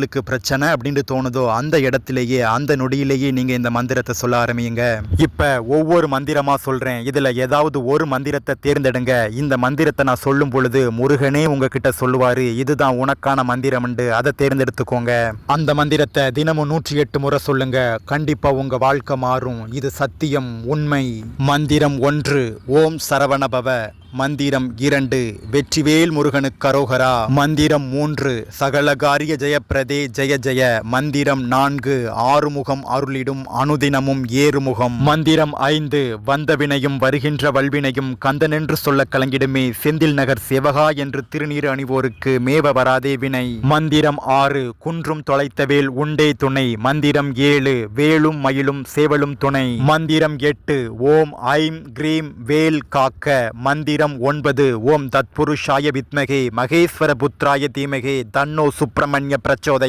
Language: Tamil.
உங்களுக்கு பிரச்சனை அப்படின்னு தோணுதோ அந்த இடத்திலேயே அந்த நொடியிலேயே நீங்க இந்த மந்திரத்தை சொல்ல ஆரம்பிங்க. இப்ப ஒவ்வொரு மந்திரமா சொல்றேன், இதுல ஏதாவது ஒரு மந்திரத்தை தேர்ந்தெடுங்க. இந்த மந்திரத்தை நான் சொல்லும் பொழுது முருகனே உங்ககிட்ட சொல்லுவாரு, இதுதான் உனக்கான மந்திரம், அதை தேர்ந்தெடுத்துக்கோங்க. அந்த மந்திரத்தை தினமும் 108 முறை சொல்லுங்க. கண்டிப்பா உங்க வாழ்க்கை மாறும். இது சத்தியம், உண்மை. மந்திரம் 1, ஓம் சரவணபவ. மந்திரம் 2, வெற்றிவேல் முருகனுக்கு கரோகரா. மந்திரம் 3, சகலகாரிய ஜெயப்பிரதே ஜெய ஜெய. மந்திரம் 4, ஆறுமுகம் அருளிடும் அனுதினமும் ஏறுமுகம். மந்திரம் 5, வந்த வினையும் வருகின்ற வல்வினையும் கந்தனென்று சொல்ல கலங்கிடுமே செந்தில் நகர் சிவகா என்று திருநீர் அணிவோருக்கு மேவ வராதே வினை. மந்திரம் 6, குன்றும் தொலைத்தவேல் உண்டே துணை. மந்திரம் 7, வேலும் மயிலும் சேவலும் துணை. மந்திரம் 8, ஓம் ஐம் கிரீம் வேல் காக்க. மந்திரம் 9, ஓம் தத்புருஷாய வித்மகே மகேஸ்வர புத்ராய தீமகே தன்னோ சுப்பிரமணிய பிரச்சோதய.